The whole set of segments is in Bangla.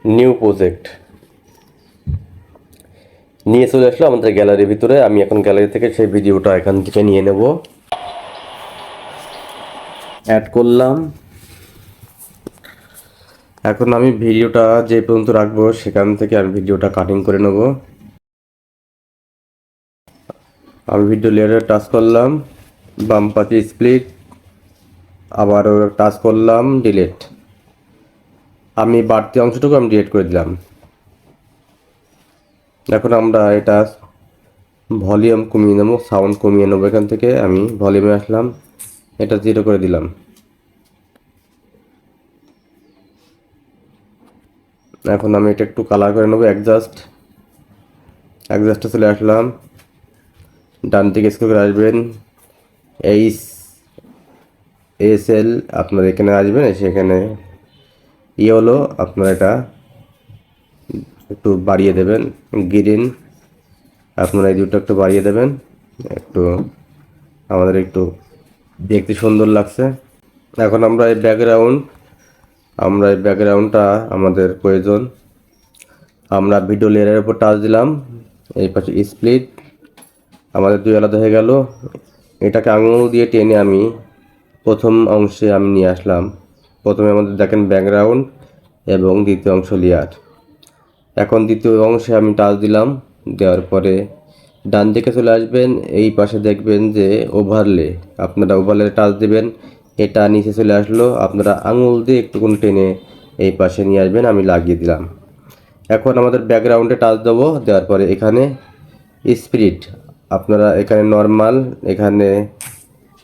নিউ প্রজেক্ট নিয়ে চলে আসলো আমাদের গ্যালারির ভিতরে। আমি এখন গ্যালারি থেকে সেই ভিডিওটা এখান থেকে নিয়ে নেব, অ্যাড করলাম। এখন আমি ভিডিওটা যে পর্যন্ত রাখবো সেখান থেকে আমি ভিডিওটা কাটিং করে নেব। আমি ভিডিও লেয়ারে টাচ করলাম, বাম পাশে স্প্লিট, আবারও টাচ করলাম ডিলিট। আমি বাড়তি অংশটুকু আমি ডিলিট করে দিলাম। এখন আমরা এটা ভলিউম কমিয়ে নেবো, সাউন্ড কমিয়ে নেবো। এখান থেকে আমি ভলিউমে আসলাম, এটা 0 করে দিলাম। এখন আমি এটা একটু কালার করে নেবো, অ্যাডজাস্টে চলে আসলাম। ডান দিকে স্ক্রল করে আসবেন, ASL আপনার এখানে আসবেন, সেখানে হলো আপনার এটা একটু বাড়িয়ে দেবেন। গ্রিন আপনারা এই দুটো একটু বাড়িয়ে দেবেন, একটু আমাদের একটু দেখতে সুন্দর লাগছে। এখন আমরা এই ব্যাকগ্রাউন্ডটা আমাদের প্রয়োজন। আমরা ভিডিও লেয়ারের উপর টাচ দিলাম, এই পাশে স্প্লিট, আমাদের দুই আলাদা হয়ে গেল। এটাকে আঙুল দিয়ে টেনে আমি প্রথম অংশে আমি নিয়ে আসলাম। প্রথমে আমাদের দেখেন ব্যাকগ্রাউন্ড এবং দ্বিতীয় অংশ লেয়ার। এখন দ্বিতীয় অংশে আমি টাচ দিলাম, দেওয়ার পরে ডান দিকে চলে আসবেন, এই পাশে দেখবেন যে ওভারলে, আপনারা ওভারলে টাচ দেবেন। এটা নিচে চলে আসলো, আপনারা আঙুল দিয়ে একটুকুন টেনে এই পাশে নিয়ে আসবেন। আমি লাগিয়ে দিলাম। এখন আমাদের ব্যাকগ্রাউন্ডে টাচ দেবো, দেওয়ার পরে এখানে স্পিরিট, আপনারা এখানে নর্মাল, এখানে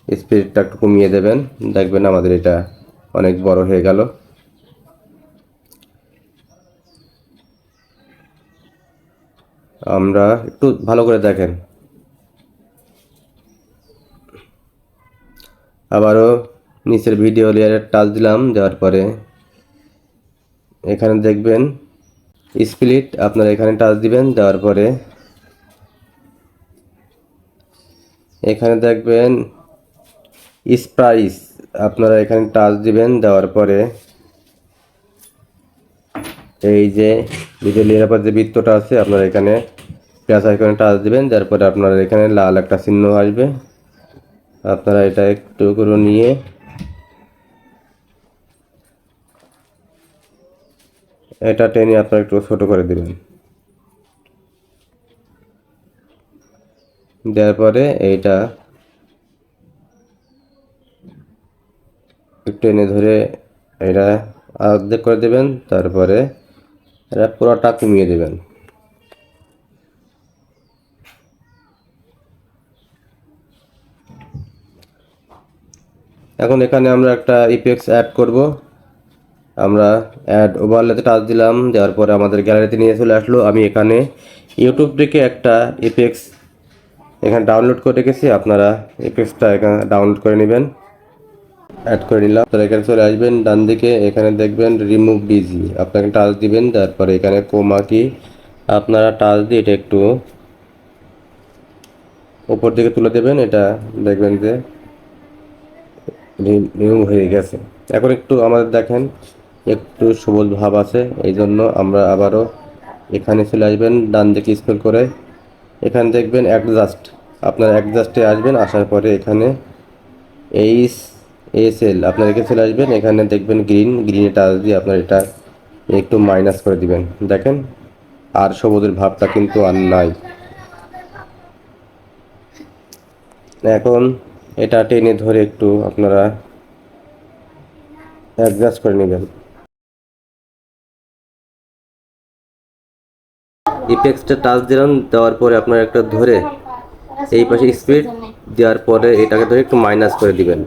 স্পিরিটটা একটু কমিয়ে দেবেন, দেখবেন আমাদের এটা অনেক বড় হয়ে গেল। আমরা একটু ভালো করে দেখেন। আবারও নিচের ভিডিও লেয়ারে টাচ দিলাম, দেওয়ার পরে এখানে দেখবেন স্প্লিট, আপনারা এখানে টাচ দিবেন, দেওয়ার পরে এখানে দেখবেন স্প্রাইস, আপনারা এখানে টাচ দিবেন, দেওয়ার পরে এই যে ভিডিও লেয়ারের পর যে বৃত্তটা আছে আপনারা এখানে প্লাস আইকনে টাচ দিবেন, দেওয়ার পরে আপনারা এখানে লাল একটা চিহ্ন আসবে। আপনারা এটা একটু করে নিয়ে এটা টেনে আপনারা একটু ছোট করে দিবেন। দেওয়ার পরে এইটা টেনে ধরে এটা অর্ধেক করে দেবেন, তারপরে এটা পুরোটা কমিয়ে দেবেন। এখন এখানে আমরা একটা ইফেক্টস অ্যাড করব। আমরা অ্যাড ওভারলেতে টাচ দিলাম, দেওয়ার পরে আমাদের গ্যালারিতে নিয়ে চলে আসলো। আমি এখানে ইউটিউব থেকে একটা ইফেক্টস এখানে ডাউনলোড করে রেখেছি, আপনারা ইফেক্টসটা এখানে ডাউনলোড করে নেবেন। অ্যাড করে নিলাম, তাহলে এখানে চলে আসবেন, ডান দিকে এখানে দেখবেন রিমুভ ডিজি, আপনাকে টাচ দিবেন, তারপরে এখানে কোমা কি আপনারা টাচ দিয়ে এটা একটু উপর দিকে তুলে দেবেন। এটা দেখবেন যে রিমুভ হয়ে গেছে। এখন একটু আমাদের দেখেন একটু সবুজ ভাব আছে, এই জন্য আমরা আবারও এখানে চলে আসবেন, ডান দিকে স্ক্রল করে এখানে দেখবেন অ্যাডজাস্ট, আপনার অ্যাডজাস্টে আসবেন, আসার পরে এখানে ASL আপনার এখানে চলে আসবেন, এখানে দেখবেন গ্রিনে টাচ দিয়ে আপনার এটা একটু মাইনাস করে দিবেন। দেখেন আর সবুজের ভাবটা কিন্তু আর নাই। এখন এটা টেনে ধরে একটু আপনারা অ্যাডজাস্ট করে নেবেন। ইফেক্টসটা টাচ দিলাম, দেওয়ার পরে আপনারা একটা ধরে এই পাশে স্পিড দেওয়ার পরে এটাকে ধরে একটু মাইনাস করে দিবেন।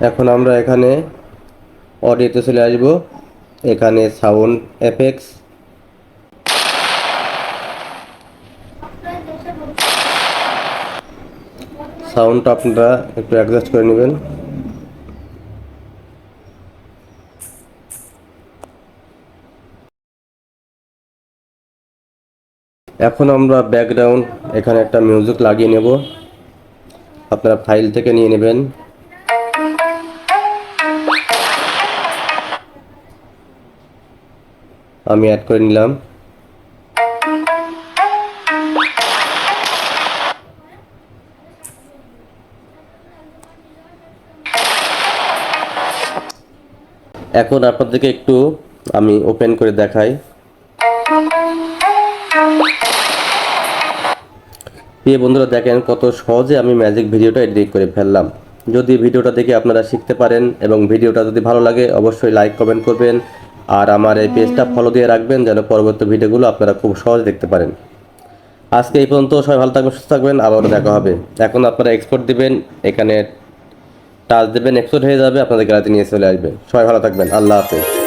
এখন আমরা এখানে অডিওতে চলে আসব, এখানে সাউন্ড এফেক্টস, সাউন্ডটা আপনারা একটু অ্যাডজাস্ট করে নেবেন। এখন আমরা ব্যাকগ্রাউন্ড এখানে একটা মিউজিক লাগিয়ে নেব, আপনারা ফাইল থেকে নিয়ে নেবেন। আমি অ্যাড করে নিলাম। এখন আপনাদেরকে একটু আমি ওপেন করে দেখাই। প্রিয় বন্ধুরা, দেখেন কত সহজে আমি ম্যাজিক ভিডিওটা এডিট করে ফেললাম। যদি ভিডিওটা দেখে আপনারা শিখতে পারেন এবং ভিডিওটা যদি ভালো লাগে অবশ্যই লাইক কমেন্ট করবেন, আর আমার এই পেজটা ফলো দিয়ে রাখবেন যেন পরবর্তী ভিডিওগুলো আপনারা খুব সহজে দেখতে পারেন। আজকে এই পর্যন্ত, সবাই ভালো থাকবেন, সুস্থ থাকবেন, আবারও দেখা হবে। এখন আপনারা এক্সপোর্ট দিবেন, এখানে টাচ দেবেন, এক্সপোর্ট হয়ে যাবে, আপনাদের গ্যালারিতে নিয়ে চলে আসবে। সবাই ভালো থাকবেন, আল্লাহ হাফেজ।